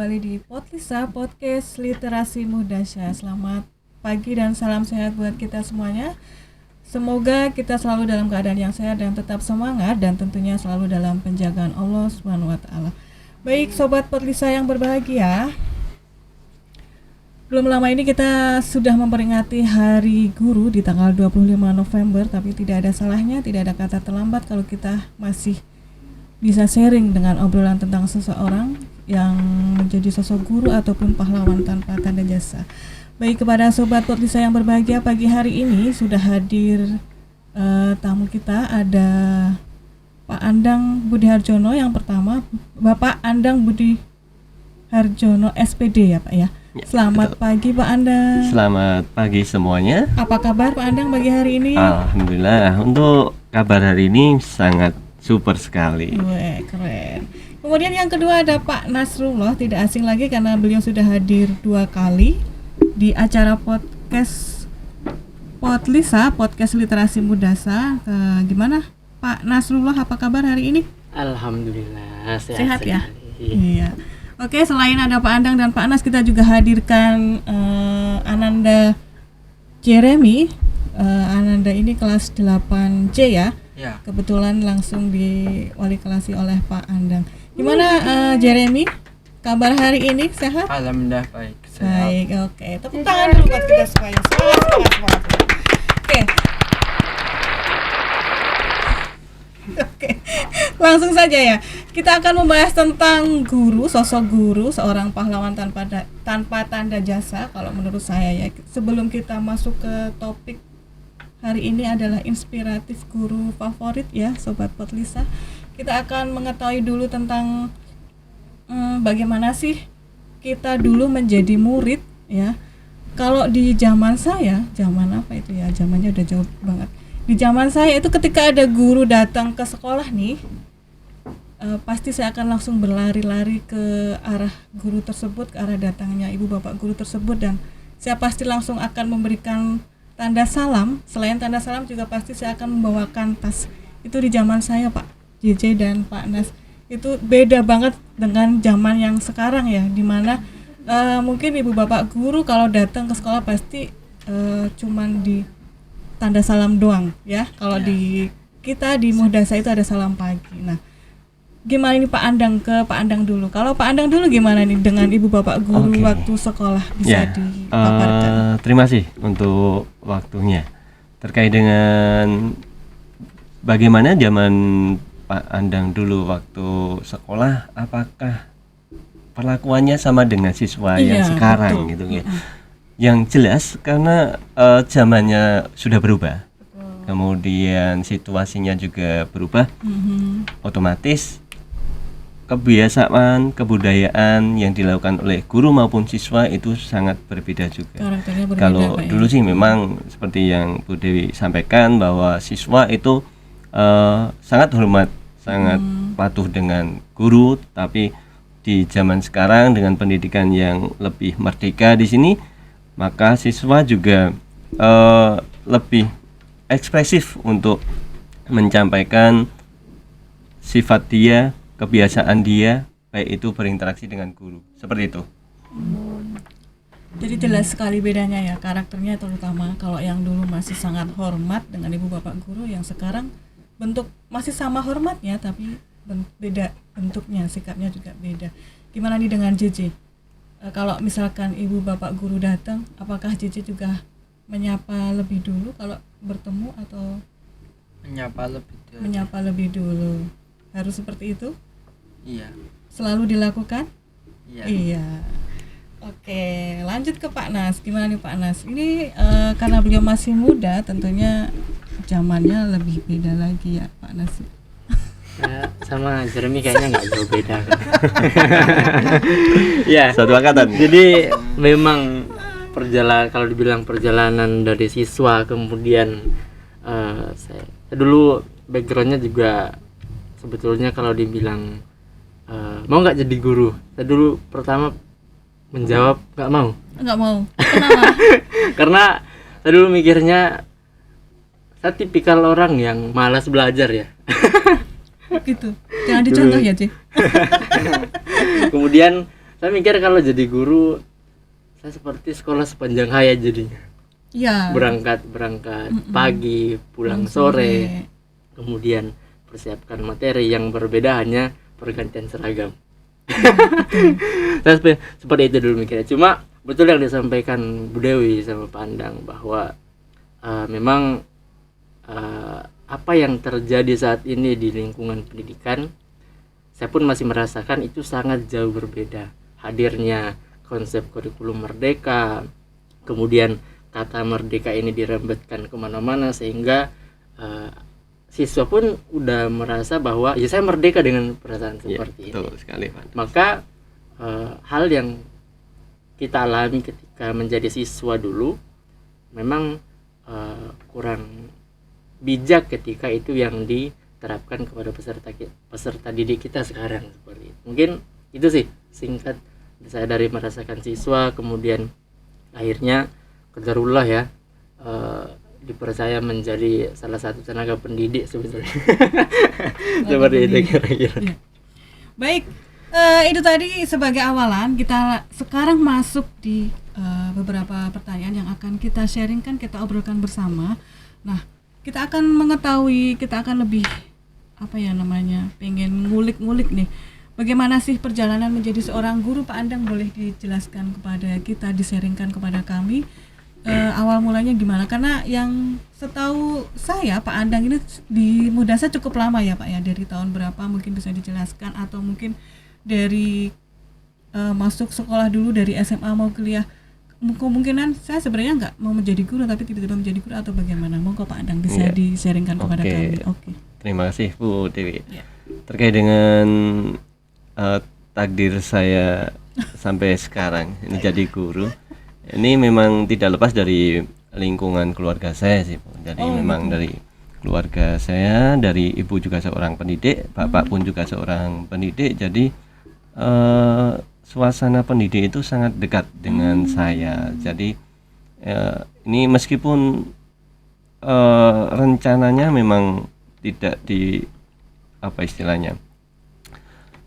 kembali di Podlisa, Podcast Literasi Muhdasya. Selamat pagi dan salam sehat buat kita semuanya. Semoga kita selalu dalam keadaan yang sehat dan tetap semangat, dan tentunya selalu dalam penjagaan Allah SWT. Baik Sobat Podlisa yang berbahagia, belum lama ini kita sudah memperingati Hari Guru di tanggal 25 November, tapi tidak ada salahnya, tidak ada kata terlambat kalau kita masih bisa sharing dengan obrolan tentang seseorang yang menjadi sosok guru ataupun pahlawan tanpa tanda jasa. Baik, kepada Sobat Podlisa yang berbahagia, pagi hari ini sudah hadir tamu kita, ada Pak Andang Budi Harjono yang pertama. Bapak Andang Budi Harjono SPD ya Pak ya? Selamat pagi Pak Andang. Selamat pagi semuanya. Apa kabar Pak Andang pagi hari ini? Alhamdulillah, untuk kabar hari ini sangat super sekali. Wah, keren. Kemudian yang kedua ada Pak Nasrullah, tidak asing lagi karena beliau sudah hadir 2 kali di acara podcast Podlisa, Podcast Literasi Muhdasya. Gimana Pak Nasrullah, apa kabar hari ini? Alhamdulillah, sehat ya? Iya. Oke, selain ada Pak Andang dan Pak Nas, kita juga hadirkan Ananda Jeremy. Ananda ini kelas 8C ya? Ya. Kebetulan langsung diwali kelasi oleh Pak Andang. Gimana Jeremy? Kabar hari ini sehat? Alhamdulillah baik. Baik, oke. Tepuk tangan dulu buat kita semuanya. Semangat. Oke. Oke. Langsung saja ya. Kita akan membahas tentang guru, sosok guru, seorang pahlawan tanpa tanda jasa kalau menurut saya ya. Sebelum kita masuk ke topik hari ini adalah inspiratif guru favorit ya Sobat Podlisa. Kita akan mengetahui dulu tentang bagaimana sih kita dulu menjadi murid ya. Kalau di zaman saya, zaman apa itu ya? Zamannya udah jauh banget. Di zaman saya itu ketika ada guru datang ke sekolah nih, pasti saya akan langsung berlari-lari ke arah guru tersebut, ke arah datangnya ibu bapak guru tersebut, dan saya pasti langsung akan memberikan tanda salam. Selain tanda salam juga pasti saya akan membawakan tas. Itu di zaman saya Pak JJ dan Pak Nas. Itu beda banget dengan zaman yang sekarang ya, dimana mungkin ibu bapak guru kalau datang ke sekolah pasti cuman di tanda salam doang ya. Kalau di kita di Muhdasya itu ada salam pagi. Nah, gimana ini Pak Andang, ke Pak Andang dulu. Kalau Pak Andang dulu gimana nih dengan ibu bapak guru waktu sekolah, bisa dipaparkan? Terima kasih untuk waktunya. Terkait dengan bagaimana zaman Pak Andang dulu waktu sekolah, apakah perlakuannya sama dengan siswa yang sekarang gitu ya? Yang jelas karena zamannya sudah berubah, kemudian situasinya juga berubah, otomatis kebiasaan, kebudayaan yang dilakukan oleh guru maupun siswa itu sangat berbeda juga. Kalau dulu sih memang seperti yang Bu Dewi sampaikan bahwa siswa itu sangat hormat, sangat patuh dengan guru, tapi di zaman sekarang dengan pendidikan yang lebih merdeka di sini, maka siswa juga lebih ekspresif untuk menyampaikan sifat dia, kebiasaan dia, baik itu berinteraksi dengan guru, seperti itu. Jadi jelas sekali bedanya ya, karakternya terutama. Kalau yang dulu masih sangat hormat dengan ibu bapak guru, yang sekarang bentuk masih sama hormatnya tapi beda bentuknya, sikapnya juga beda. Gimana nih dengan JJ? Kalau misalkan ibu bapak guru datang, apakah JJ juga menyapa lebih dulu kalau bertemu, atau menyapa lebih dulu? Harus seperti itu? Iya. Selalu dilakukan? Iya. Oke, lanjut ke Pak Nas. Gimana nih Pak Nas? Ini karena beliau masih muda, tentunya zamannya lebih beda lagi ya Pak Nas. Ya, sama Jeremy kayaknya nggak jauh beda kan. Ya. Satu angkatan. Jadi memang kalau dibilang perjalanan dari siswa, kemudian saya dulu backgroundnya juga sebetulnya kalau dibilang mau nggak jadi guru, saya dulu pertama menjawab nggak mau. Kenapa? Karena saya dulu mikirnya saya tipikal orang yang malas belajar ya. Gitu. Jangan dicontoh ya, Cik. Kemudian Saya mikir kalau jadi guru saya seperti sekolah sepanjang hayat jadinya. Ya. Berangkat pagi, pulang sore, kemudian persiapkan materi, yang berbeda hanya pergantian seragam. Saya seperti itu dulu mikirnya. Cuma betul yang disampaikan Bu Dewi sama Pak Andang bahwa memang apa yang terjadi saat ini di lingkungan pendidikan, saya pun masih merasakan itu sangat jauh berbeda. Hadirnya konsep kurikulum merdeka, kemudian kata merdeka ini dirembetkan kemana-mana, sehingga siswa pun udah merasa bahwa ya saya merdeka dengan perasaan seperti betul ini. sekali, Pak. Maka hal yang kita alami ketika menjadi siswa dulu memang kurang bijak ketika itu yang diterapkan kepada peserta didik kita sekarang seperti itu. Mungkin itu sih singkat saya dari merasakan siswa, kemudian akhirnya qadarullah ya dipercaya menjadi salah satu tenaga pendidik sebetulnya. Seperti itu kira-kira. Ya. Baik, itu tadi sebagai awalan. Kita sekarang masuk di beberapa pertanyaan yang akan kita sharingkan, kita obrolkan bersama. Nah, kita akan mengetahui, kita akan lebih pengen ngulik-ngulik nih. Bagaimana sih perjalanan menjadi seorang guru? Pak Andang, boleh dijelaskan kepada kita, disaringkan kepada kami awal mulanya gimana? Karena yang setahu saya Pak Andang ini di Muhdasa cukup lama ya Pak ya, dari tahun berapa mungkin bisa dijelaskan, atau mungkin dari masuk sekolah dulu dari SMA mau kuliah. Kemungkinan saya sebenarnya nggak mau menjadi guru tapi tiba-tiba menjadi guru, atau bagaimana? Monggo Pak Andang bisa disaringkan kepada kami. Oke. Terima kasih Bu Dewi. Terkait dengan takdir saya sampai sekarang ini jadi guru, ini memang tidak lepas dari lingkungan keluarga saya sih Bu. Jadi memang dari keluarga saya, dari ibu juga seorang pendidik, bapak pun juga seorang pendidik. Jadi suasana pendidik itu sangat dekat dengan saya. Jadi ini meskipun rencananya memang tidak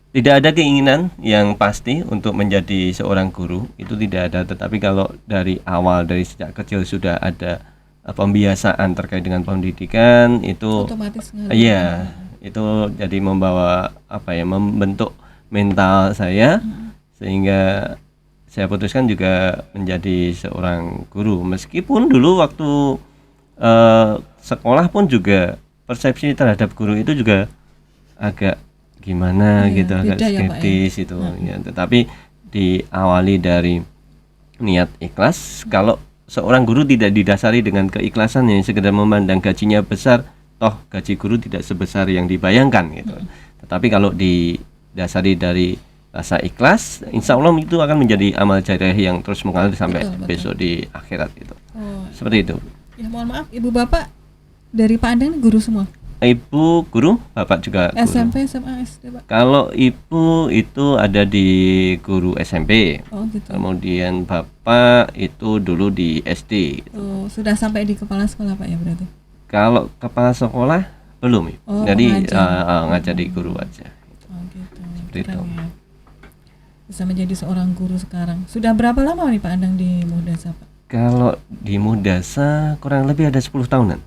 tidak ada keinginan yang pasti untuk menjadi seorang guru, itu tidak ada. Tetapi kalau dari awal, dari sejak kecil sudah ada pembiasaan terkait dengan pendidikan, itu otomatis itu jadi membawa membentuk mental saya, sehingga saya putuskan juga menjadi seorang guru. Meskipun dulu waktu sekolah pun juga persepsi terhadap guru itu juga agak gimana gitu, agak skeptis ya, itu ya. Tetapi diawali dari niat ikhlas. Kalau seorang guru tidak didasari dengan keikhlasan yang sekedar memandang gajinya besar, toh gaji guru tidak sebesar yang dibayangkan gitu. Tetapi kalau didasari dari rasa ikhlas, insya Allah itu akan menjadi amal jariah yang terus mengalir sampai besok di akhirat itu. Seperti itu. Ya, mohon maaf, ibu bapak dari Pak Andang guru semua? Ibu guru, bapak juga guru. SMP, SMA, SD Pak? Kalau ibu itu ada di guru SMP. Gitu. Kemudian bapak itu dulu di SD gitu. Sudah sampai di kepala sekolah Pak ya berarti? Kalau kepala sekolah belum. Jadi ngajar di guru aja. Gitu. Seperti itu. Ya. Bisa menjadi seorang guru sekarang. Sudah berapa lama nih Pak Andang di Muhdasa Pak? Kalau di Muhdasa kurang lebih ada 10 tahunan.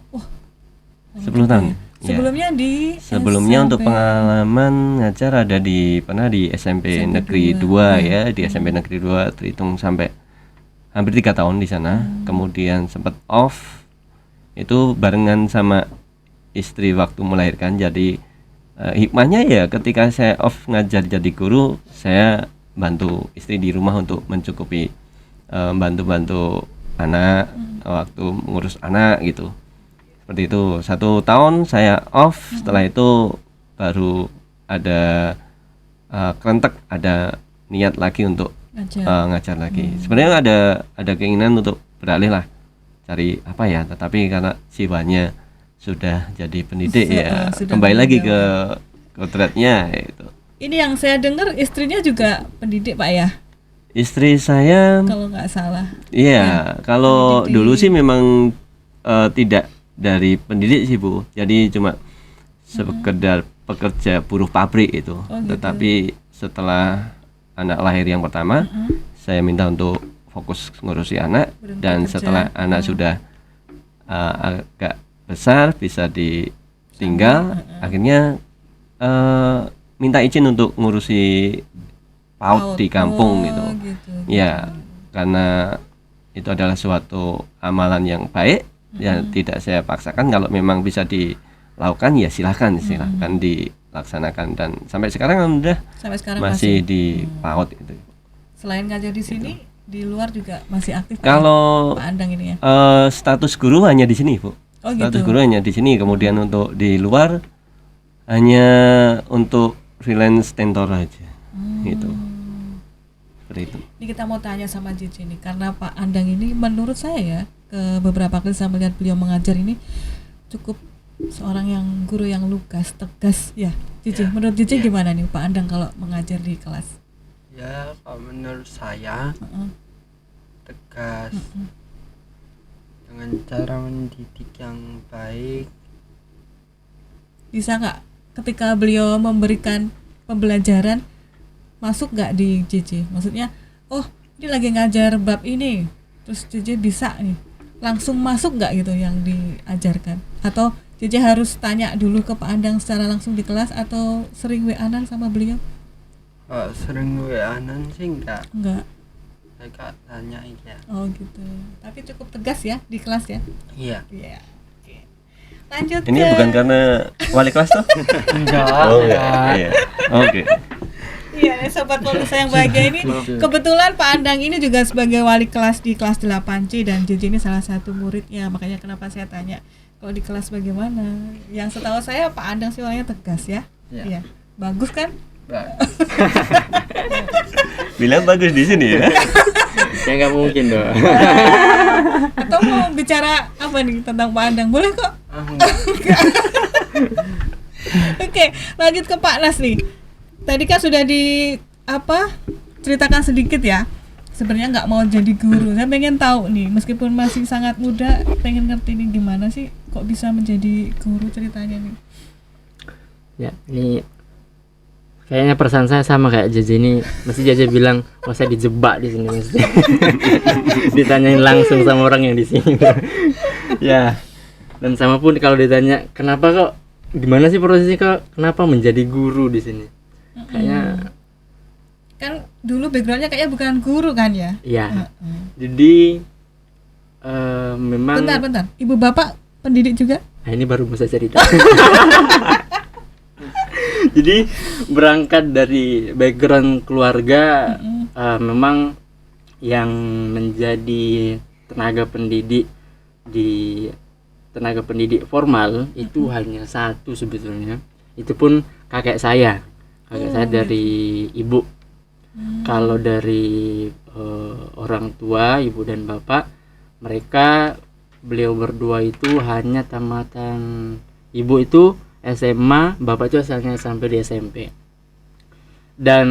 10 tahun. Sebelumnya di Sebelumnya SMP. Untuk pengalaman ngajar ada pernah di SMP Negeri 2 ya, di SMP Negeri 2 terhitung sampai hampir 3 tahun di sana. Kemudian sempat off itu barengan sama istri waktu melahirkan. Jadi hikmahnya ya ketika saya off ngajar jadi guru, saya bantu istri di rumah untuk mencukupi bantu-bantu anak waktu mengurus anak gitu. Seperti itu. 1 tahun saya off, setelah itu baru ada kerentek, ada niat lagi untuk ngajar lagi. Sebenarnya ada keinginan untuk beralih lah, cari tetapi karena jiwanya sudah jadi pendidik kembali lagi ke kodratnya itu. Ini yang saya dengar istrinya juga pendidik Pak ya? Istri saya kalau nggak salah. Iya, kalau pendidik. Dulu sih memang tidak dari pendidik sih Bu, jadi cuma sekedar pekerja buruh pabrik itu. Tetapi setelah anak lahir yang pertama, saya minta untuk fokus ngurusi anak, dan setelah anak sudah agak besar bisa ditinggal, akhirnya minta izin untuk ngurusi PAUD di kampung gitu. Ya, karena itu adalah suatu amalan yang baik, ya tidak saya paksakan. Kalau memang bisa dilakukan ya silahkan dilaksanakan, dan sampai sekarang alhamdulillah masih di PAUD itu. Selain ngajar di sini, di luar juga masih aktif kalau Pak Andang ini ya? Status guru hanya di sini, Bu. Status guru hanya di sini, kemudian untuk di luar hanya untuk freelance tentor aja gitu. Seperti itu. Ini kita mau tanya sama Cici nih, karena Pak Andang ini menurut saya ya, ke beberapa kali saya melihat beliau mengajar ini cukup seorang yang guru yang lugas, tegas ya. Cici, menurut Cici gimana nih Pak Andang kalau mengajar di kelas? Ya, kalau menurut saya tegas, dengan cara mendidik yang baik. Bisa nggak ketika beliau memberikan pembelajaran masuk nggak di JJ? Maksudnya, oh ini lagi ngajar bab ini, terus JJ bisa nih langsung masuk nggak gitu yang diajarkan? Atau JJ harus tanya dulu ke Pak Andang secara langsung di kelas, atau sering WA-an sama beliau? Sering WA-an sih enggak. Saya tanya aja. Oh gitu. Tapi cukup tegas ya di kelas ya? Iya. Iya. Oke. Lanjut. Ini bukan karena wali kelas toh? Enggak. Iya. Oke. Iya, sobat pemirsa yang bahagia ini, kebetulan Pak Andang ini juga sebagai wali kelas di kelas 8C, dan JJ ini salah satu muridnya. Makanya kenapa saya tanya kalau di kelas bagaimana. Yang setahu saya Pak Andang sih orangnya tegas ya. Iya. Bagus kan? Bilang bagus di sini ya. Ya nggak mungkin dong. Atau mau bicara apa nih tentang Pak Andang? Boleh kok. Oke, lanjut ke Pak Nas nih. Tadi kan sudah ceritakan sedikit ya. Sebenarnya nggak mau jadi guru. Saya pengen tahu nih, meskipun masih sangat muda, pengen ngerti nih gimana sih kok bisa menjadi guru, ceritanya nih. Ya, ini kayaknya perasaan saya sama kayak Jaja ini. Mesti Jaja bilang, "Oh, saya dijebak di sini mesti." Ditanyain langsung sama orang yang di sini. Ya. Dan sama pun kalau ditanya, "Kenapa kok gimana sih prosesnya kok kenapa menjadi guru di sini?" Kayaknya kan dulu backgroundnya kayaknya bukan guru kan ya? Iya. Jadi memang Bentar. Ibu bapak pendidik juga? Nah, ini baru mau saya cerita. Jadi berangkat dari background keluarga, memang yang menjadi tenaga pendidik formal itu hanya satu sebetulnya. Itu pun kakek saya dari ibu. Kalau dari orang tua, ibu dan bapak, beliau berdua itu hanya tamatan. Ibu itu SMA, bapak itu asalnya sampai di SMP. Dan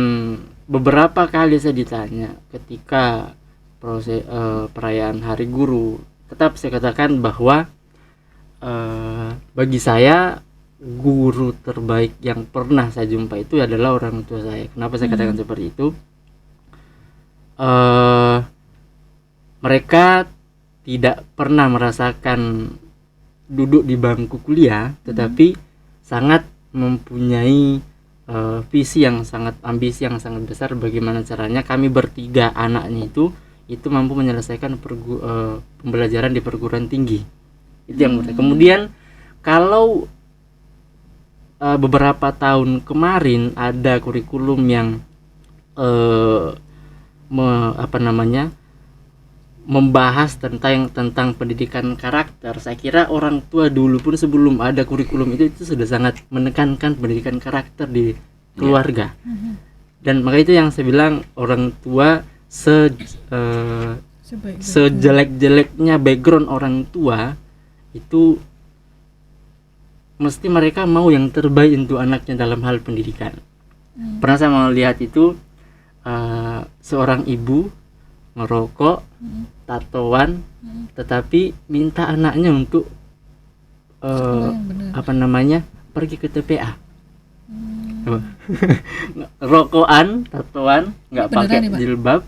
beberapa kali saya ditanya ketika proses perayaan Hari Guru, tetap saya katakan bahwa bagi saya guru terbaik yang pernah saya jumpa itu adalah orang tua saya. Kenapa saya katakan seperti itu? Mereka tidak pernah merasakan duduk di bangku kuliah, tetapi sangat mempunyai visi yang sangat, ambisi yang sangat besar bagaimana caranya kami bertiga anaknya itu mampu menyelesaikan pembelajaran di perguruan tinggi. Itu yang pertama. Kemudian kalau beberapa tahun kemarin ada kurikulum yang membahas tentang pendidikan karakter. Saya kira orang tua dulu pun sebelum ada kurikulum itu sudah sangat menekankan pendidikan karakter di keluarga. Dan maka itu yang saya bilang, orang tua sejelek-jeleknya background orang tua itu mesti mereka mau yang terbaik untuk anaknya dalam hal pendidikan. Pernah saya melihat itu seorang ibu ngerokok, tatoan, tetapi minta anaknya untuk pergi ke TPA. rokokan, tatoan, nggak Beneran pakai nih, Pak? jilbab,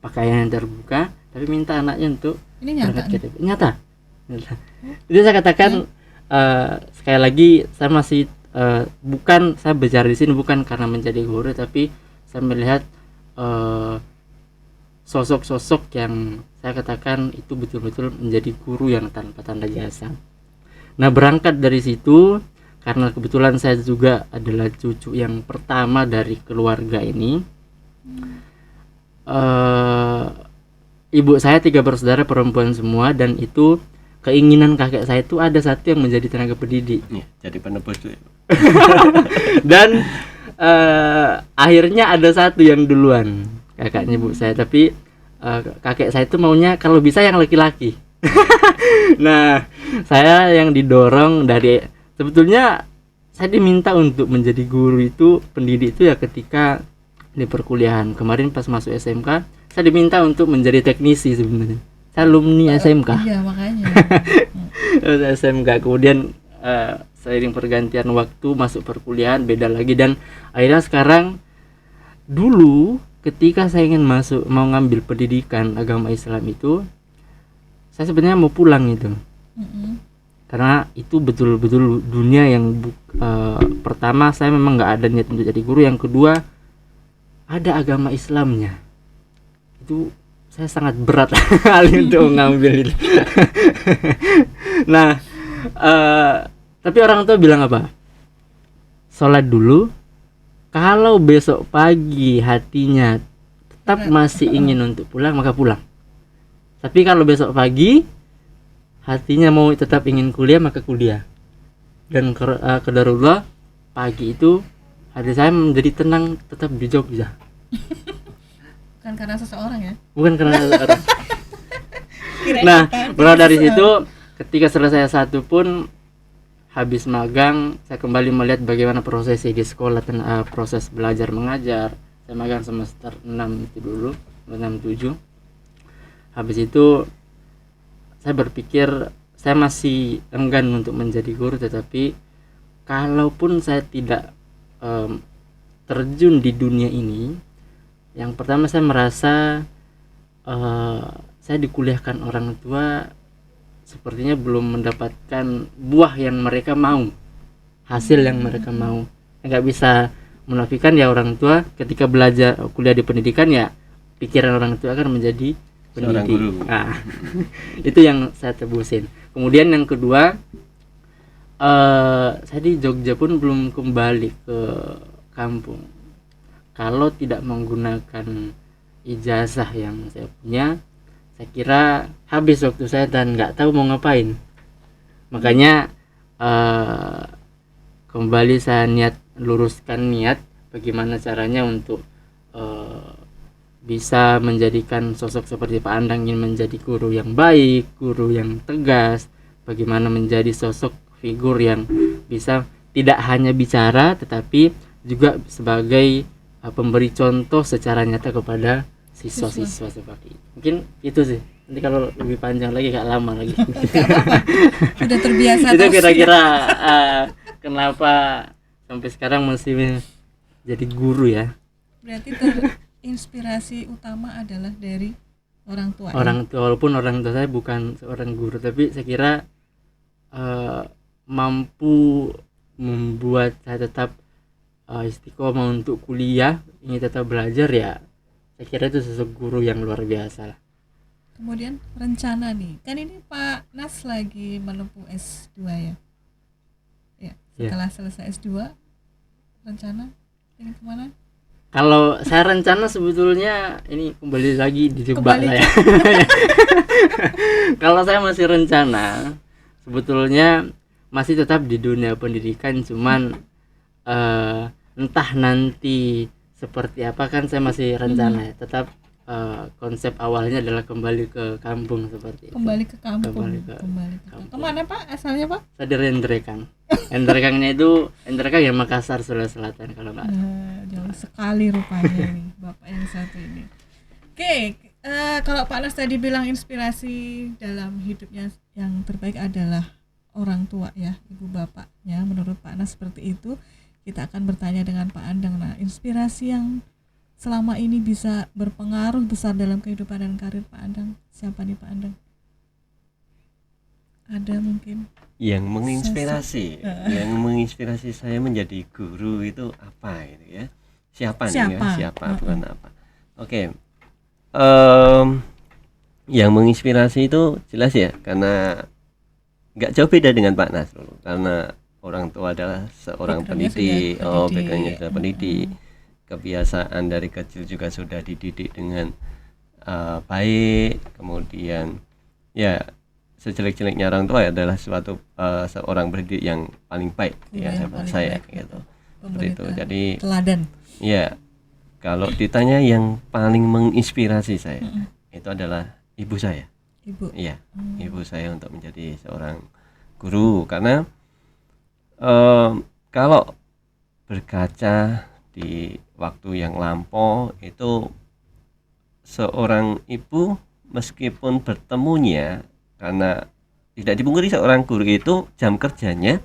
pakaian yang terbuka, tapi minta anaknya untuk Ini nyata berangkat nih? KTP. Nyata. Jadi saya katakan sekali lagi saya masih bukan, saya bicara di sini bukan karena menjadi guru, tapi saya melihat sosok-sosok yang saya katakan itu betul-betul menjadi guru yang tanpa tanda jasa. Nah, berangkat dari situ, karena kebetulan saya juga adalah cucu yang pertama dari keluarga ini. Ibu saya 3 bersaudara perempuan semua, dan itu keinginan kakek saya itu ada satu yang menjadi tenaga pendidik. Ya, jadi penebus tuh. Dan akhirnya ada satu yang duluan, kakaknya ibu saya, tapi kakek saya itu maunya kalau bisa yang laki-laki. Nah, saya yang didorong dari, sebetulnya saya diminta untuk menjadi guru itu, pendidik itu ya ketika di perkuliahan. Kemarin pas masuk SMK, saya diminta untuk menjadi teknisi sebenarnya. Saya alumni SMK. Iya, makanya. SMK. Kemudian seiring pergantian waktu masuk perkuliahan beda lagi, dan akhirnya sekarang, dulu ketika saya ingin mau ngambil pendidikan agama Islam itu, saya sebenarnya mau pulang itu. Karena itu betul-betul dunia yang pertama saya memang nggak ada niat untuk jadi guru, yang kedua ada agama Islamnya. Itu saya sangat berat kali untuk ngambil itu. Nah, tapi orang tua bilang apa? Sholat dulu. Kalau besok pagi hatinya tetap masih ingin untuk pulang, maka pulang. Tapi kalau besok pagi hatinya mau tetap ingin kuliah, maka kuliah. Dan qadarullah, pagi itu hati saya menjadi tenang tetap di Jogja. Bukan karena seseorang ya? Bukan karena seseorang. Kirain Nah, bukan. berawal dari situ, ketika selesai satu pun, habis magang, saya kembali melihat bagaimana prosesnya di sekolah, proses belajar mengajar. Saya magang semester 6 itu dulu, 6-7. Habis itu saya berpikir saya masih enggan untuk menjadi guru, tetapi kalaupun saya tidak terjun di dunia ini, yang pertama saya merasa saya dikuliahkan orang tua sepertinya belum mendapatkan buah yang mereka mau, hasil yang mereka mau. Nggak bisa menafikan ya, orang tua ketika belajar kuliah di pendidikan ya pikiran orang tua akan menjadi Seorang pendidik. guru. Nah, itu yang saya tebusin. Kemudian yang kedua, saya di Jogja pun belum kembali ke kampung kalau tidak menggunakan ijazah yang saya punya. Saya kira habis waktu saya dan nggak tahu mau ngapain. Makanya kembali saya luruskan niat bagaimana caranya untuk bisa menjadikan sosok seperti Pak Andang, ingin menjadi guru yang baik, guru yang tegas, bagaimana menjadi sosok figur yang bisa tidak hanya bicara tetapi juga sebagai pemberi contoh secara nyata kepada siswa-siswa seperti itu. Mungkin itu sih. Nanti kalau lebih panjang lagi, gak lama lagi. Sudah terbiasa. Itu kira-kira kenapa sampai sekarang masih jadi guru ya. Berarti inspirasi utama adalah dari orang tua. Orang tua, walaupun orang tua saya bukan seorang guru, tapi saya kira mampu membuat saya tetap istiqomah untuk kuliah, ingin tetap belajar ya. Saya kira itu sosok guru yang luar biasa lah. Kemudian rencana nih, kan ini Pak Nas lagi menempuh S2 ya. Ya, setelah selesai S2, rencana ingin kemana? Kalau saya rencana sebetulnya ini kembali lagi dijebak lah ya. Kalau saya masih rencana sebetulnya masih tetap di dunia pendidikan, cuman entah nanti seperti apa kan saya masih rencana ya. Tetap konsep awalnya adalah kembali ke kampung seperti itu. Kembali ke kampung. Kembali ke kampung. Kemana Pak? Asalnya Pak? Saya dari Endrekang. Endrekangnya itu Endrekang yang Makassar, Sulawesi Selatan kalau nggak. Jauh sekali rupanya nih Bapak yang satu ini. Oke, kalau Pak Nas tadi bilang inspirasi dalam hidupnya yang terbaik adalah orang tua ya, ibu bapaknya. Menurut Pak Nas seperti itu. kita akan bertanya dengan Pak Andang. Nah, inspirasi yang selama ini bisa berpengaruh besar dalam kehidupan dan karir Pak Andang, siapa nih Pak Andang? Ada mungkin yang menginspirasi, yang menginspirasi saya menjadi guru itu apa gitu ya? Siapa nih ya? Siapa bukan apa? Oke. Yang menginspirasi itu jelas ya, karena nggak jauh beda dengan Pak Nasrul, karena orang tua adalah seorang pendidik, backgroundnya sudah pendidik, kebiasaan dari kecil juga sudah dididik dengan baik, kemudian ya sejelek-jeleknya orang tua adalah suatu seorang pendidik yang paling baik ya saya gitu. Seperti itu. Jadi teladan. Ya, kalau ditanya yang paling menginspirasi saya itu adalah ibu saya. Ibu. Iya, ibu saya untuk menjadi seorang guru, karena kalau berkaca di waktu yang lampau itu seorang ibu meskipun bertemunya, karena tidak dipungkiri seorang guru itu jam kerjanya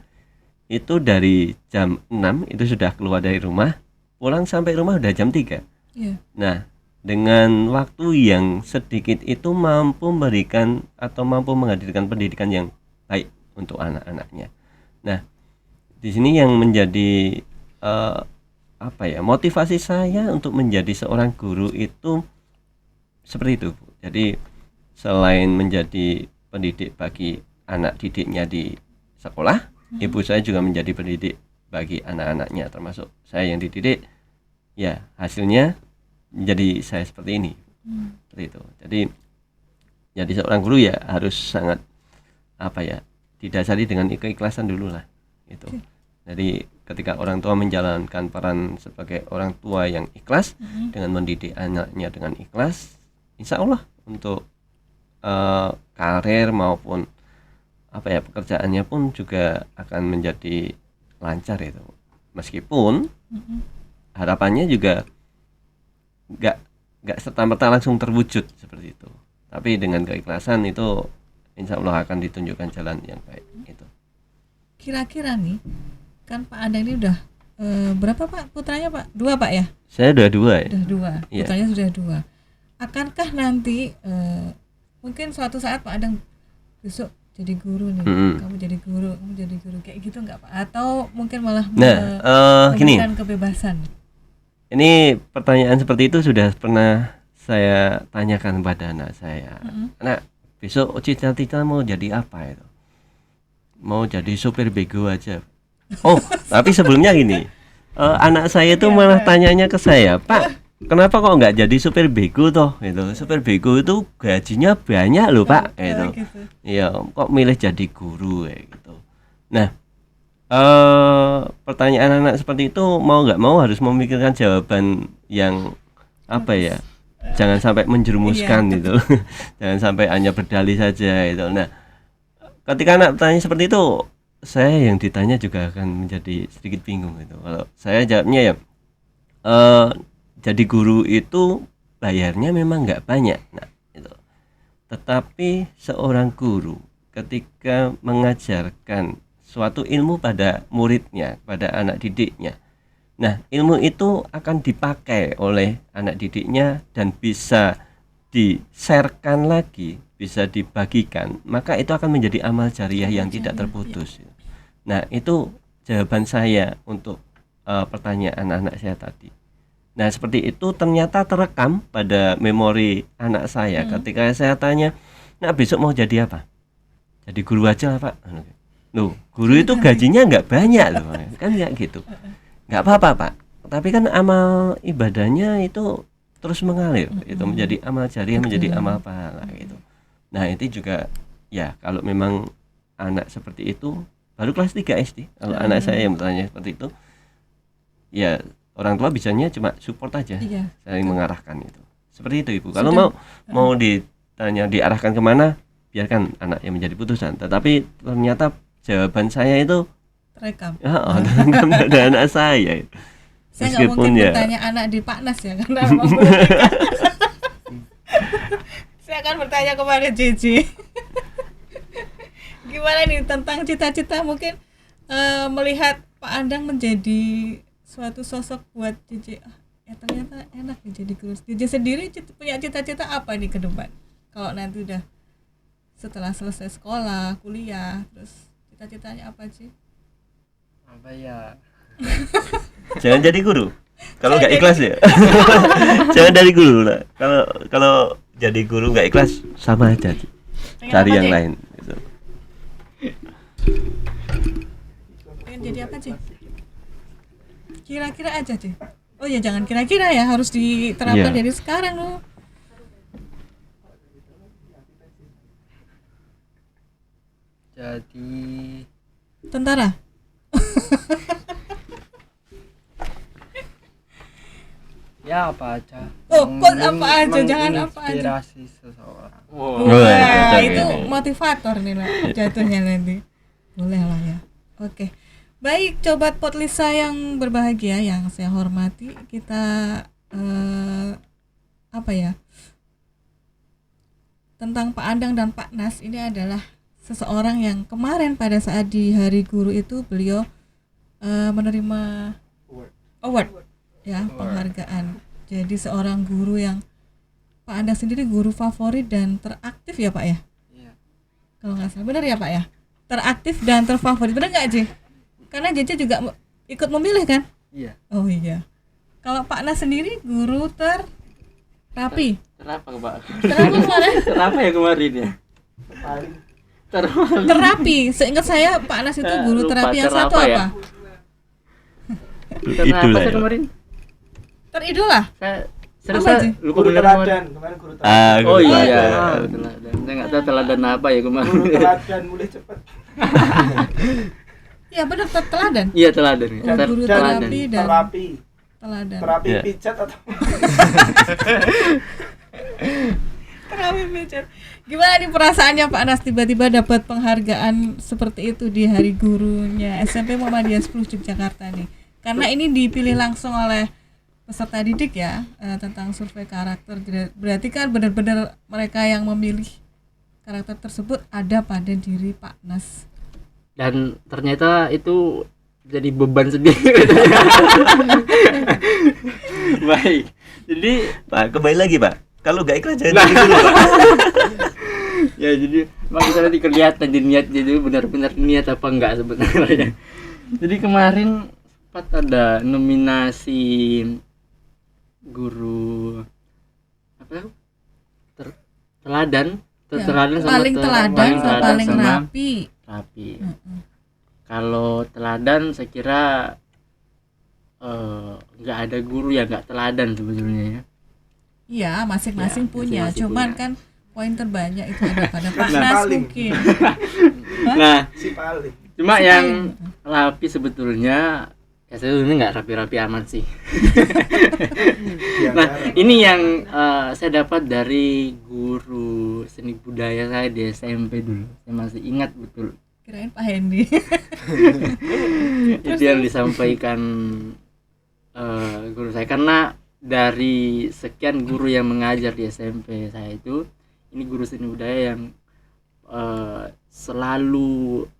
itu dari jam 6 itu sudah keluar dari rumah, pulang sampai rumah udah jam 3. Nah, dengan waktu yang sedikit itu mampu memberikan atau mampu menghadirkan pendidikan yang baik untuk anak-anaknya. Nah, di sini yang menjadi motivasi saya untuk menjadi seorang guru itu seperti itu. Jadi selain menjadi pendidik bagi anak didiknya di sekolah, ibu saya juga menjadi pendidik bagi anak-anaknya, termasuk saya yang dididik. Ya, hasilnya menjadi saya seperti ini. Seperti itu. Jadi seorang guru ya harus sangat didasari dengan keikhlasan dulu lah itu. Jadi ketika orang tua menjalankan peran sebagai orang tua yang ikhlas dengan mendidik anaknya dengan ikhlas, insya Allah untuk karir maupun pekerjaannya pun juga akan menjadi lancar itu. Meskipun harapannya juga nggak serta-merta langsung terwujud seperti itu, tapi dengan keikhlasan itu insya Allah akan ditunjukkan jalan yang baik itu. Kira-kira nih, kan Pak Andang ini udah berapa Pak putranya Pak? 2 Pak ya? Saya udah 2 ya. Udah 2, putranya sudah 2. Akankah nanti mungkin suatu saat Pak Andang besok jadi guru nih, kamu jadi guru kayak gitu nggak Pak? Atau mungkin malah memberikan kebebasan? Ini pertanyaan seperti itu sudah pernah saya tanyakan pada anak saya. Anak, besok cita-cita mau jadi apa itu? Mau jadi supir bego aja. Oh, tapi sebelumnya gini, anak saya itu malah tanyanya ke saya, Pak, kenapa kok nggak jadi supir bego toh? Gitu. Supir bego itu gajinya banyak loh Pak. Gitu. Iya, kok milih jadi guru gitu. Nah, pertanyaan anak seperti itu mau nggak mau harus memikirkan jawaban yang jangan sampai menjerumuskan gitu. Jangan sampai hanya berdalih saja itu. Nah, ketika anak bertanya seperti itu, saya yang ditanya juga akan menjadi sedikit bingung gitu. Kalau saya jawabnya ya, jadi guru itu bayarnya memang nggak banyak. Nah, itu. Tetapi seorang guru ketika mengajarkan suatu ilmu pada muridnya, pada anak didiknya, nah ilmu itu akan dipakai oleh anak didiknya dan bisa di-sharekan lagi, bisa dibagikan, maka itu akan menjadi amal jariah yang tidak terputus. Nah, itu jawaban saya untuk pertanyaan anak saya tadi. Nah, seperti itu ternyata terekam pada memori anak saya ketika saya tanya, nah besok mau jadi apa? Jadi guru aja Pak. Loh, guru itu gajinya nggak banyak loh, kan nggak gitu. Nggak apa-apa Pak, tapi kan amal ibadahnya itu terus mengalir, itu menjadi amal jariah, menjadi amal pahala gitu. Nah, itu juga ya kalau memang anak seperti itu baru kelas 3 SD, kalau anak saya yang bertanya seperti itu, ya orang tua bisanya cuma support aja, saling mengarahkan itu. Seperti itu Ibu. Kalau mau ditanya diarahkan kemana, biarkan anak yang menjadi putusan. Tetapi ternyata jawaban saya itu terekam. Terekam dari anak saya. Saya nggak mungkin bertanya anak di Paknas ya, karena saya akan bertanya kepada JJ. Gimana nih tentang cita-cita, mungkin melihat Pak Pak Andang menjadi suatu sosok buat JJ? Ya ternyata enak nih jadi guru. JJ sendiri punya cita-cita apa nih ke depan? Kalau nanti udah setelah selesai sekolah, kuliah, terus cita-citanya apa sih? Apa ya? Jangan jadi guru. Kalau nggak ikhlas ya. Jangan jadi guru lah. Kalau jadi guru nggak ikhlas sama aja. Cari yang lain. Gitu. Pengen jadi apa sih? Kira-kira aja sih. Oh ya jangan kira-kira ya, harus diterapkan dari sekarang loh. Jadi Tentara. ya apa aja. Oh, kok apa aja, jangan apa aja. Menginspirasi seseorang. Wah, itu motivator nih lah jatuhnya nanti. Boleh lah ya. Oke. Baik, Cobat Potlisa yang berbahagia, yang saya hormati, kita apa ya? Tentang Pak Andang dan Pak Nas, ini adalah seseorang yang kemarin pada saat di Hari Guru itu beliau menerima award ya, penghargaan. Jadi seorang guru yang Pak Andang sendiri guru favorit dan teraktif ya Pak ya? Iya. Kalau nggak salah, benar ya Pak ya? Teraktif dan terfavorit, benar nggak Ji? Karena JJ juga ikut memilih kan? Iya. Oh iya. Kalau Pak Nas sendiri guru terapi. Kenapa Pak? Kenapa kemarin? Kenapa ya kemarin ya? Terapi. Seingat saya Pak Nas itu guru Lupa, terapi yang terapa satu ya? apa? Kenapa saya kemarin? Teridola. Saya Apa, Ji? lupa Guru benar teladan, kemarin guru teladan. Oh guru iya, teladan. teladan. Saya nggak tahu teladan apa ya kemarin. Guru teladan mulai cepat. Ya benar teladan. Iya teladan. Oh, guru Teladan. terapi dan Terapi, teladan. terapi Ya. pijat atau Terapi pijat. Gimana nih perasaannya Pak Nas tiba-tiba dapat penghargaan seperti itu di Hari Gurunya SMP Muhammadiyah 10 Yogyakarta nih? Karena ini dipilih langsung oleh peserta didik ya, tentang survei karakter. Berarti kan benar-benar mereka yang memilih karakter tersebut ada pada diri Pak Nas. Dan ternyata itu jadi beban sendiri. Baik. Jadi Pak, kembali lagi Pak. Kalau nggak ikhlas jangan jadi guru Pak. ya jadi kita nanti kelihatan di niat, jadi benar-benar niat apa enggak sebenarnya. Jadi kemarin sempat ada nominasi guru apa teladan Ya, teladan sama paling teladan sama paling sama rapi. rapi. Kalau teladan saya kira nggak ada guru yang nggak teladan sebetulnya ya. Iya, masing-masing Ya, punya. masing-masing Cuman punya. kan poin terbanyak itu ada pada Pak Nah, Nas paling. mungkin. Nah, si paling. cuma Si yang paling. rapi sebetulnya ya saya ini nggak rapi-rapi amat sih. Nah, ini yang saya dapat dari guru seni budaya saya di SMP dulu. Saya masih ingat betul. Kirain Pak Hendy. Itu yang disampaikan guru saya, karena dari sekian guru yang mengajar di SMP saya itu, ini guru seni budaya yang selalu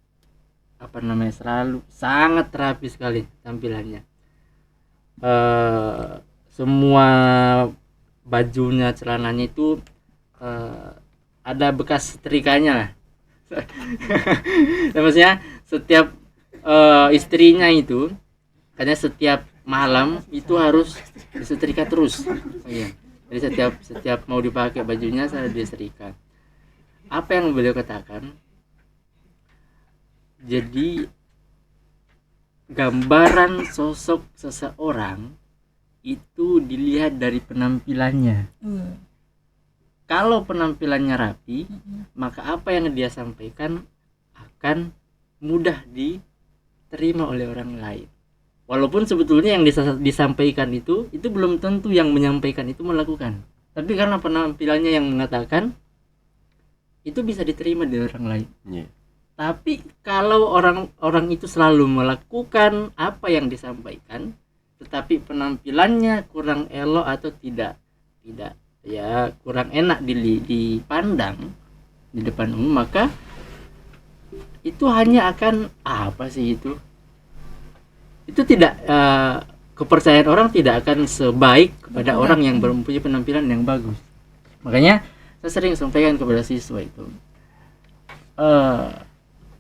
selalu sangat rapi sekali tampilannya. Semua bajunya, celananya itu ada bekas setrikanya lah. Dan maksudnya setiap istrinya itu katanya setiap malam itu harus disetrika terus. Iya. Jadi setiap mau dipakai bajunya saya disetrika. Apa yang beliau katakan? Jadi gambaran sosok seseorang itu dilihat dari penampilannya. Kalau penampilannya rapi, maka apa yang dia sampaikan akan mudah diterima oleh orang lain. Walaupun sebetulnya yang disampaikan itu belum tentu yang menyampaikan itu melakukan. Tapi karena penampilannya yang mengatakan, itu bisa diterima dari orang lain. Yeah. Tapi kalau orang itu selalu melakukan apa yang disampaikan, tetapi penampilannya kurang elok atau tidak ya kurang enak dipandang di depan umum, maka itu hanya akan apa sih itu? itu tidak kepercayaan orang tidak akan sebaik kepada orang yang mempunyai penampilan yang bagus. Makanya saya sering sampaikan kepada siswa itu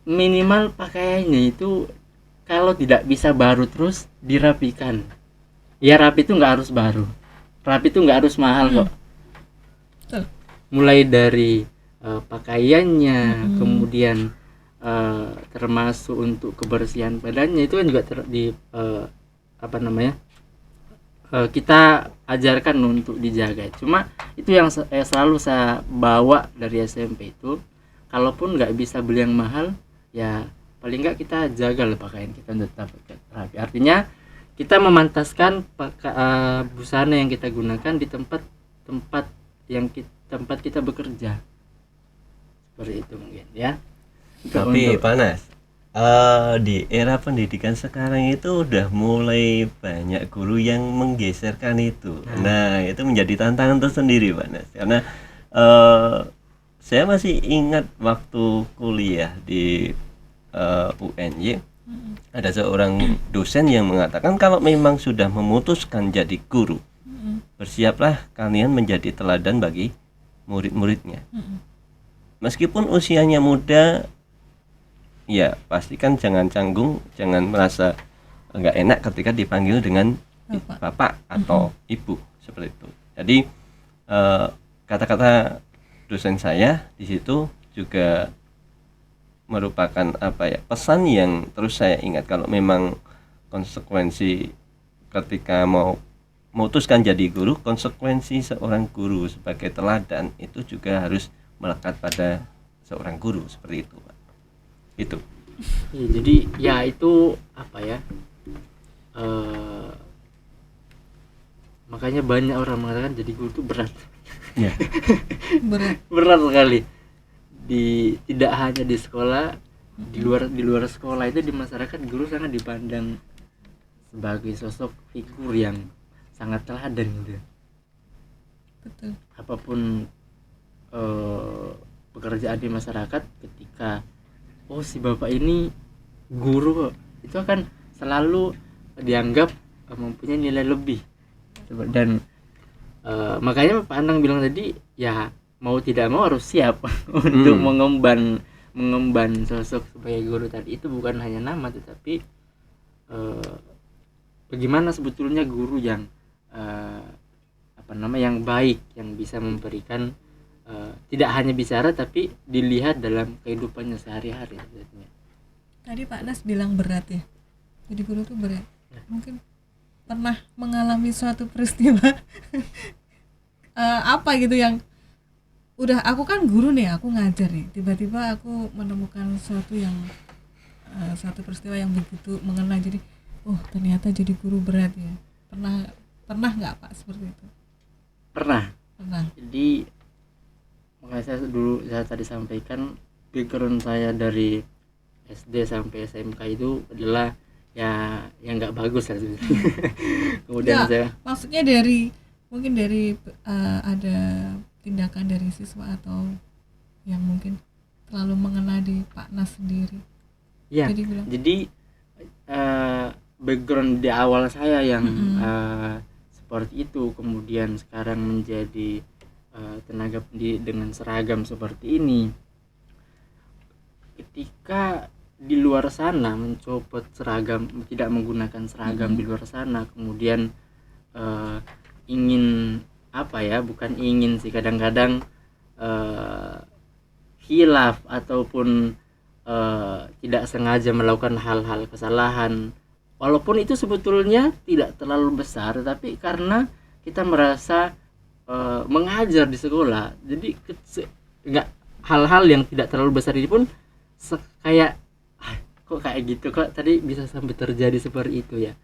minimal pakaiannya itu kalau tidak bisa baru terus dirapikan. Ya rapi itu nggak harus baru, rapi itu nggak harus mahal kok. Betul. Mulai dari pakaiannya, kemudian termasuk untuk kebersihan badannya itu kan juga kita ajarkan untuk dijaga. Cuma itu yang selalu saya bawa dari SMP itu, kalaupun nggak bisa beli yang mahal, ya paling nggak kita jaga lah pakaian kita tetap rapi. Artinya kita memantaskan busana yang kita gunakan di tempat kita bekerja, seperti itu mungkin ya. Tapi Panas, di era pendidikan sekarang itu udah mulai banyak guru yang menggeserkan itu. Nah, itu menjadi tantangan tersendiri, Panas. Karena saya masih ingat waktu kuliah di UNY, ada seorang dosen yang mengatakan kalau memang sudah memutuskan jadi guru, bersiaplah kalian menjadi teladan bagi murid-muridnya. Meskipun usianya muda, ya pastikan jangan canggung, jangan merasa nggak enak ketika dipanggil dengan bapak atau ibu, seperti itu. Jadi kata-kata dosen saya di situ juga merupakan pesan yang terus saya ingat. Kalau memang konsekuensi ketika mau memutuskan jadi guru, konsekuensi seorang guru sebagai teladan itu juga harus melekat pada seorang guru, seperti itu, Pak. Itu ya, jadi ya itu makanya banyak orang mengatakan jadi guru itu berat. ya. Berat sekali, tidak hanya di sekolah, di luar sekolah itu, di masyarakat guru sangat dipandang sebagai sosok figur yang sangat teladan gitu. Betul. Apapun pekerjaan di masyarakat, ketika si bapak ini guru, itu akan selalu dianggap mempunyai nilai lebih. Dan makanya Pak Anang bilang tadi, ya mau tidak mau harus siap untuk mengemban sosok sebagai guru tadi. Itu bukan hanya nama, tetapi bagaimana sebetulnya guru yang yang baik, yang bisa memberikan tidak hanya bicara tapi dilihat dalam kehidupannya sehari-hari. Tadi Pak Nas bilang berat ya, jadi guru tuh berat. Mungkin pernah mengalami suatu peristiwa apa gitu yang udah, aku kan guru nih, aku ngajar nih, tiba-tiba aku menemukan suatu peristiwa yang begitu mengena, jadi ternyata jadi guru berat ya. Pernah nggak Pak seperti itu? Pernah. Jadi makanya saya tadi sampaikan, background saya dari SD sampai SMK itu adalah ya yang nggak bagus lah. Kemudian saya maksudnya mungkin dari ada tindakan dari siswa atau yang mungkin terlalu mengena di Pak Nas sendiri. Ya, jadi background di awal saya yang seperti itu, kemudian sekarang menjadi tenaga pendidik dengan seragam seperti ini. Ketika di luar sana mencopot seragam, tidak menggunakan seragam di luar sana, kemudian ingin bukan ingin sih, kadang-kadang khilaf ataupun tidak sengaja melakukan hal-hal kesalahan, walaupun itu sebetulnya tidak terlalu besar, tapi karena kita merasa mengajar di sekolah, jadi nggak, hal-hal yang tidak terlalu besar ini pun kayak kok kayak gitu, kok tadi bisa sampai terjadi seperti itu ya,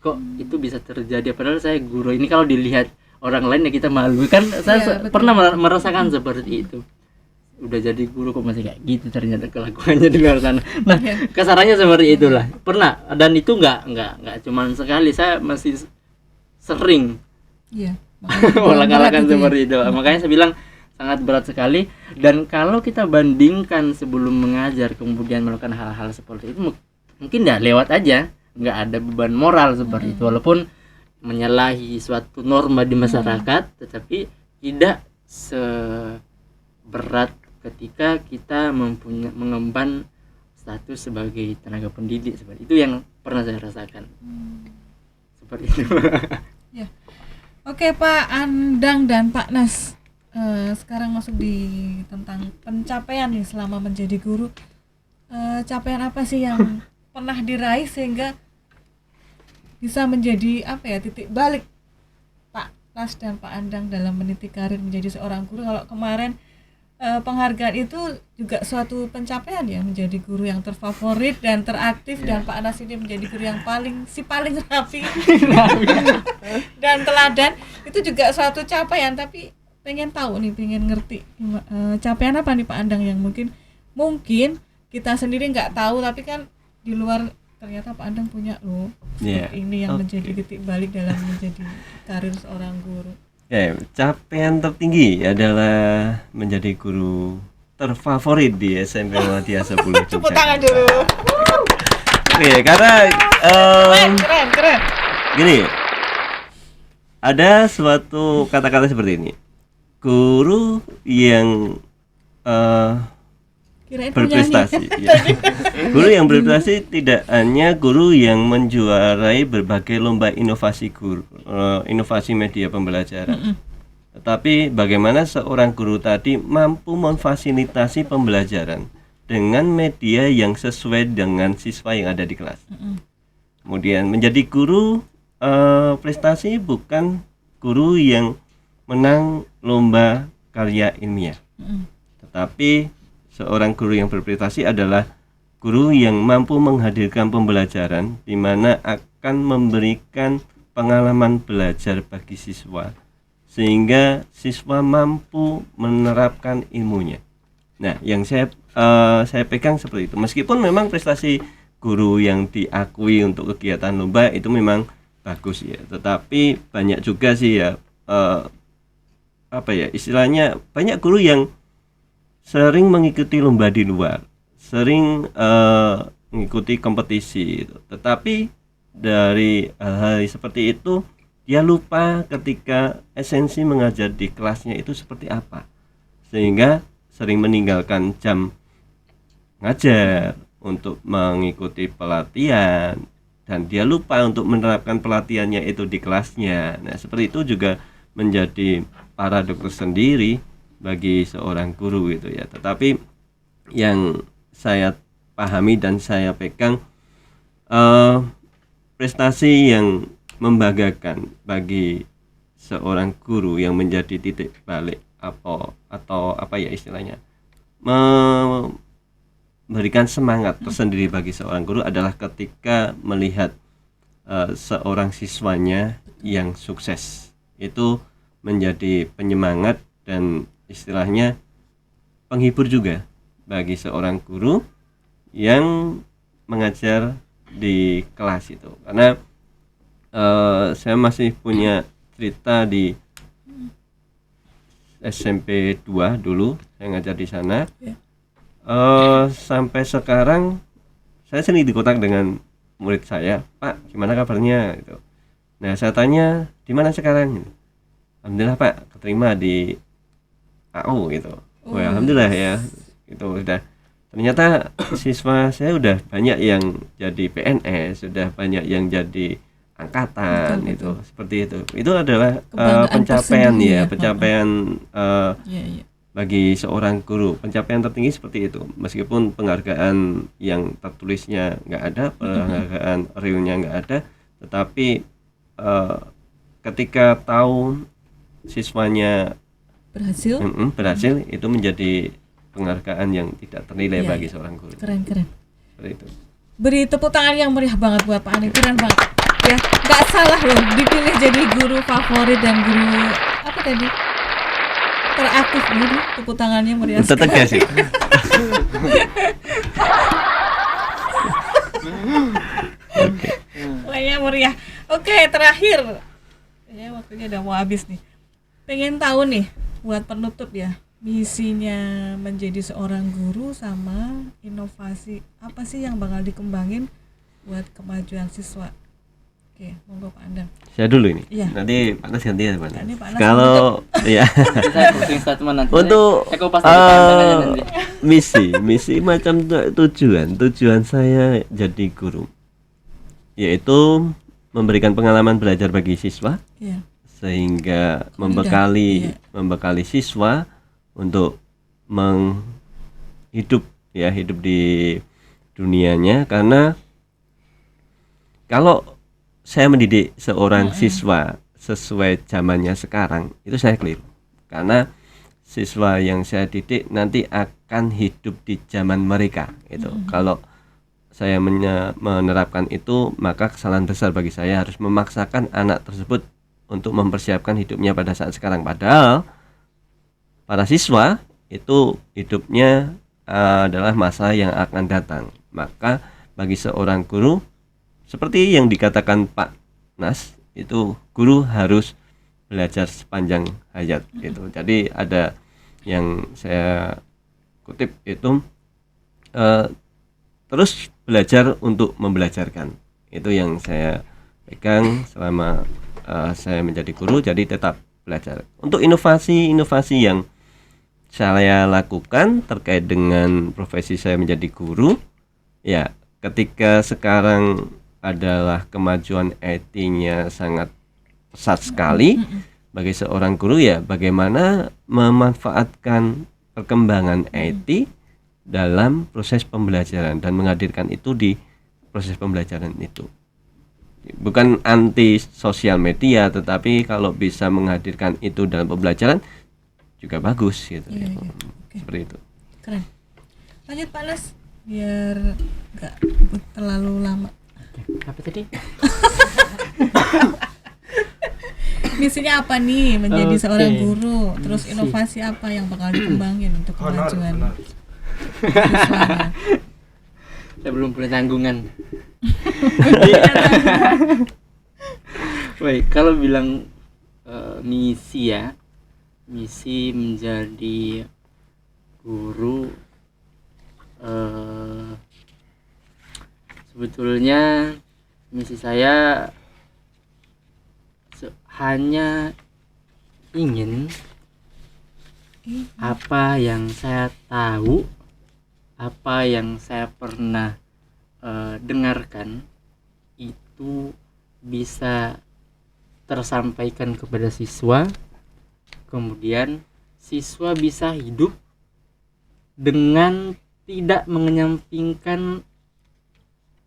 kok itu bisa terjadi, padahal saya guru ini. Kalau dilihat orang lain ya kita malu kan. Saya pernah merasakan seperti itu. Udah jadi guru kok masih kayak gitu ternyata kelakuannya di luar sana. Nah, kasarannya seperti itulah. Pernah, dan itu nggak cuma sekali, saya masih sering. Iya. Olak-olakan seperti itu. Makanya saya bilang sangat berat sekali. Dan kalau kita bandingkan sebelum mengajar kemudian melakukan hal-hal seperti itu, mungkin lewat aja. nggak ada beban moral seperti itu, walaupun menyalahi suatu norma di masyarakat, tetapi tidak seberat ketika kita mengemban status sebagai tenaga pendidik. Seperti itu yang pernah saya rasakan. Seperti itu. Ya. Oke Pak Andang dan Pak Nas, sekarang masuk di tentang pencapaian nih selama menjadi guru. Capaian apa sih yang pernah diraih sehingga bisa menjadi titik balik Pak Nas dan Pak Andang dalam meniti karir menjadi seorang guru? Kalau kemarin penghargaan itu juga suatu pencapaian ya, menjadi guru yang terfavorit dan teraktif, dan Pak Nas ini menjadi guru yang paling rapi dan teladan, itu juga suatu capaian. Tapi pengen tahu nih, pengen ngerti capaian apa nih Pak Andang yang mungkin kita sendiri nggak tahu, tapi kan di luar ternyata Pak Andang punya loh ini yang menjadi titik balik dalam menjadi karir seorang guru. Capaian tertinggi adalah menjadi guru terfavorit di SMP Muhammadiyah 10. Tepuk tangan dulu. Karena keren. Gini, ada suatu kata-kata seperti ini. Guru yang berprestasi. Guru yang berprestasi tidak hanya guru yang menjuarai berbagai lomba inovasi inovasi media pembelajaran, tetapi bagaimana seorang guru tadi mampu memfasilitasi pembelajaran dengan media yang sesuai dengan siswa yang ada di kelas. Kemudian menjadi guru prestasi bukan guru yang menang lomba karya ilmiah, tetapi seorang guru yang berprestasi adalah guru yang mampu menghadirkan pembelajaran di mana akan memberikan pengalaman belajar bagi siswa sehingga siswa mampu menerapkan ilmunya. Nah, yang saya pegang seperti itu. Meskipun memang prestasi guru yang diakui untuk kegiatan lomba itu memang bagus ya, tetapi banyak juga sih ya istilahnya banyak guru yang sering mengikuti lomba di luar, sering mengikuti kompetisi, tetapi dari hal seperti itu dia lupa ketika esensi mengajar di kelasnya itu seperti apa, sehingga sering meninggalkan jam ngajar untuk mengikuti pelatihan, dan dia lupa untuk menerapkan pelatihannya itu di kelasnya. Nah, seperti itu juga menjadi paradoks sendiri bagi seorang guru gitu ya. Tetapi yang saya pahami dan saya pegang, prestasi yang membanggakan bagi seorang guru yang menjadi titik balik atau apa ya istilahnya, memberikan semangat tersendiri bagi seorang guru adalah ketika melihat seorang siswanya yang sukses. Itu menjadi penyemangat dan istilahnya penghibur juga bagi seorang guru yang mengajar di kelas itu. Karena saya masih punya cerita di SMP 2 dulu, saya ngajar di sana. Sampai sekarang saya sering dikontak dengan murid saya, "Pak, gimana kabarnya?" gitu. Nah, saya tanya, "Di mana sekarang?" "Alhamdulillah Pak, keterima di AU gitu." "Oh, alhamdulillah ya." Itu sudah. Ternyata siswa saya udah banyak yang jadi PNS, sudah banyak yang jadi angkatan. Betul. Seperti itu. Itu adalah pencapaian ya, pencapaian bagi seorang guru. Pencapaian tertinggi seperti itu. Meskipun penghargaan yang tertulisnya nggak ada, penghargaan realnya nggak ada, tetapi ketika tahu siswanya berhasil, itu menjadi penghargaan yang tidak ternilai bagi seorang guru. Keren. Seperti itu. Beri tepuk tangan yang meriah banget buat Pak Ani, keren banget. Ya, nggak salah loh dipilih jadi guru favorit dan guru apa tadi? Teraktif gitu. Tepuk tangannya meriah. Tetap ya sih. Pokoknya meriah. Oke, terakhir. Ya, waktunya udah mau habis nih. Pengen tahu nih buat penutup ya, misinya menjadi seorang guru sama inovasi apa sih yang bakal dikembangin buat kemajuan siswa. Oke, monggo Pak Andang. Saya dulu ini. Iya. Nanti Pak Nas ganti ya Pak Nas. Ini Pak Nas Kalau ya Saya closing statement nanti. untuk saya kupas dari Pak Andang aja nanti. misi macam tujuan saya jadi guru, yaitu memberikan pengalaman belajar bagi siswa Iya. sehingga Iya. membekali siswa untuk hidup di dunianya. Karena kalau saya mendidik seorang siswa sesuai zamannya sekarang, itu saya keliru. Karena siswa yang saya didik nanti akan hidup di zaman mereka itu. Kalau saya menerapkan itu, maka kesalahan besar bagi saya harus memaksakan anak tersebut untuk mempersiapkan hidupnya pada saat sekarang. Padahal para siswa itu hidupnya adalah masa yang akan datang. Maka bagi seorang guru, seperti yang dikatakan Pak Nas, itu guru harus belajar sepanjang hayat gitu. Jadi ada yang saya kutip itu terus belajar untuk membelajarkan. Itu yang saya pegang selama saya menjadi guru, jadi tetap belajar. Untuk inovasi yang saya lakukan terkait dengan profesi saya menjadi guru, ya ketika sekarang adalah kemajuan IT-nya sangat pesat sekali. Bagi seorang guru, ya bagaimana memanfaatkan perkembangan IT dalam proses pembelajaran dan menghadirkan itu di proses pembelajaran itu. Bukan anti sosial media, tetapi kalau bisa menghadirkan itu dalam pembelajaran juga bagus gitu. Iya. Oke. Seperti itu. Keren. Lanjut Pak Nas, biar nggak terlalu lama. Apa tadi? Misinya apa nih menjadi Oke. seorang guru? Terus Misi. inovasi apa yang bakal dikembangin untuk Honor, kemajuan honor. siswanya? Saya belum punya tanggungan. Baik, kalau bilang misi ya, misi menjadi guru, sebetulnya misi saya hanya ingin apa yang saya tahu, apa yang saya pernah dengarkan itu bisa tersampaikan kepada siswa, kemudian siswa bisa hidup dengan tidak mengenyampingkan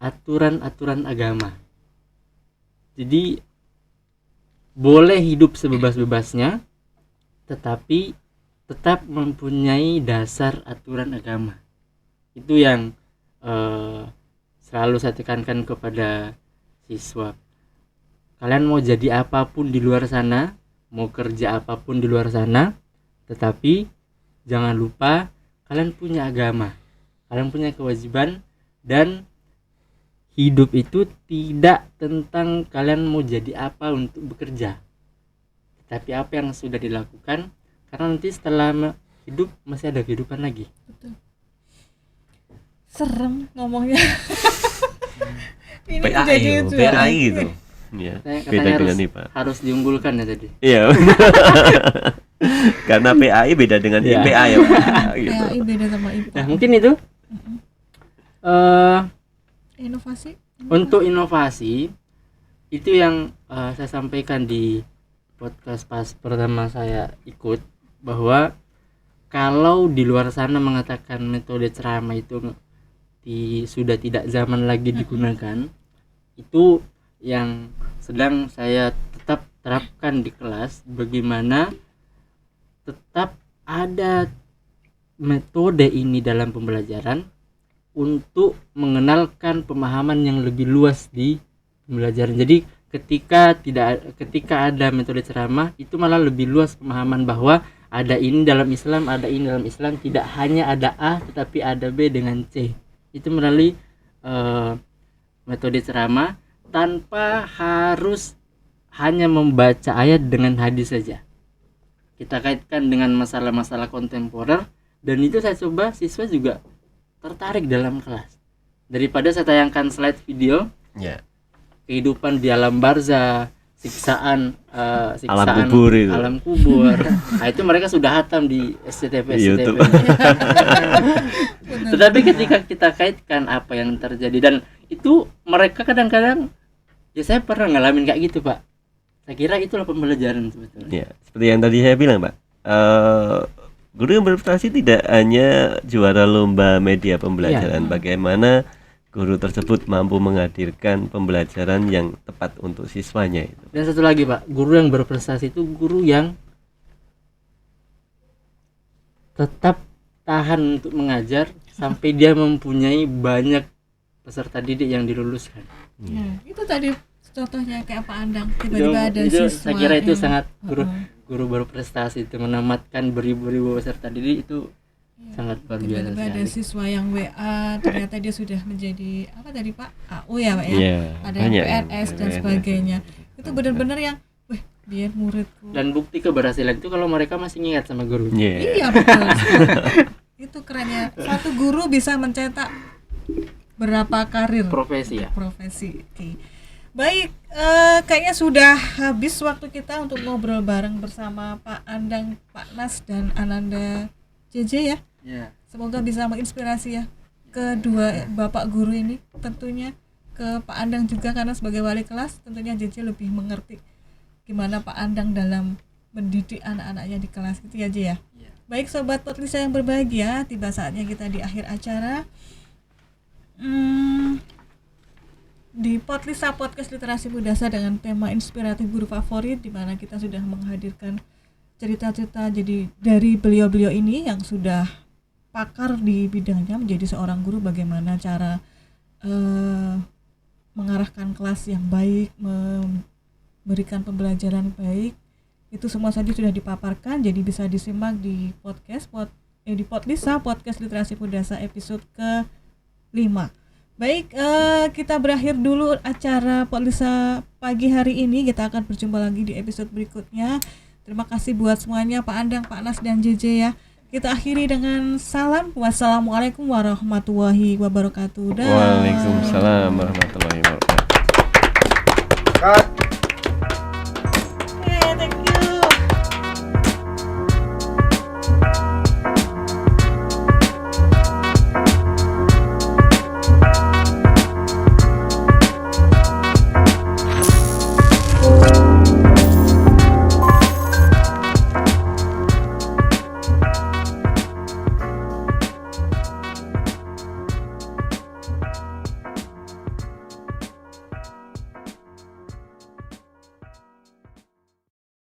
aturan-aturan agama. Jadi boleh hidup sebebas-bebasnya, tetapi tetap mempunyai dasar aturan agama. Itu yang selalu saya tekankan kepada siswa. Kalian mau jadi apapun di luar sana, mau kerja apapun di luar sana, tetapi jangan lupa kalian punya agama, kalian punya kewajiban, dan hidup itu tidak tentang kalian mau jadi apa untuk bekerja, tapi apa yang sudah dilakukan, karena nanti setelah hidup masih ada kehidupan lagi. Betul. Serem ngomongnya. Ini PAI itu PAI gitu. Ya, beda Katanya dengan IPA. harus diunggulkan ya tadi. Iya. Karena PAI beda dengan Iya. IPA ya, Pak. Gitu. PAI beda sama IPA. Nah mungkin itu Inovasi. untuk inovasi itu yang saya sampaikan di podcast pas pertama saya ikut, bahwa kalau di luar sana mengatakan metode ceramah itu sudah tidak zaman lagi digunakan, itu yang sedang saya tetap terapkan di kelas, bagaimana tetap ada metode ini dalam pembelajaran untuk mengenalkan pemahaman yang lebih luas di pembelajaran. Jadi ketika ada metode ceramah itu malah lebih luas pemahaman, bahwa ada ini dalam Islam, ada ini dalam Islam, tidak hanya ada A tetapi ada B dengan C. Itu melalui metode ceramah tanpa harus hanya membaca ayat dengan hadis saja. Kita kaitkan dengan masalah-masalah kontemporer, dan itu saya coba siswa juga tertarik dalam kelas. daripada saya tayangkan slide video Ya. kehidupan di alam barzah, siksaan Alam kubur. Nah, itu mereka sudah hatam di SCTV. YouTube. Tetapi ketika kita kaitkan apa yang terjadi, dan itu mereka kadang-kadang, ya saya pernah ngalamin kayak gitu Pak. Saya kira itulah pembelajaran sebetulnya. Ya, seperti yang tadi saya bilang, Pak. Guru yang berprestasi tidak hanya juara lomba media pembelajaran, bagaimana guru tersebut mampu menghadirkan pembelajaran yang tepat untuk siswanya itu. Dan satu lagi Pak, guru yang berprestasi itu guru yang tetap tahan untuk mengajar sampai dia mempunyai banyak peserta didik yang diluluskan. Ya, itu tadi contohnya kayak Pak Andang, tiba-tiba ada Itu siswa saya kira itu yang- sangat guru berprestasi itu menamatkan beribu-ribu peserta didik itu sangat luar biasa tiba-tiba ada sekali. siswa yang WA, ternyata dia sudah menjadi apa tadi Pak, AU ya Pak ya, Iya, ada yang banyak PNS dan PNS. sebagainya. Itu benar-benar yang, wah dia muridku. Dan bukti keberhasilan itu kalau mereka masih ingat sama guru. Iya. Iya betul. Itu kerennya, satu guru bisa mencetak berapa karir Profesi ya. profesi. Oke. Baik, kayaknya sudah habis waktu kita untuk ngobrol bareng bersama Pak Andang, Pak Nas dan Ananda JJ ya. Ya. Semoga bisa menginspirasi ya kedua bapak guru ini, tentunya ke Pak Andang juga, karena sebagai wali kelas tentunya JJ lebih mengerti gimana Pak Andang dalam mendidik anak-anaknya di kelas gitu ya J ya. Baik sobat Potlisa yang berbahagia, tiba saatnya kita di akhir acara. Di Potlisa Podcast Literasi Pudasa dengan tema inspiratif guru favorit, di mana kita sudah menghadirkan cerita-cerita jadi dari beliau-beliau ini yang sudah pakar di bidangnya menjadi seorang guru, bagaimana cara mengarahkan kelas yang baik, memberikan pembelajaran baik. Itu semua saja sudah dipaparkan, jadi bisa disimak di di Potlisa Podcast Literasi Pudasa episode ke-5. Baik, kita berakhir dulu acara Potlisa pagi hari ini. Kita akan berjumpa lagi di episode berikutnya. Terima kasih buat semuanya, Pak Andang, Pak Nas, dan JJ ya. Kita akhiri dengan salam. Wassalamualaikum warahmatullahi wabarakatuh. Waalaikumsalam warahmatullahi wabarakatuh. Cut.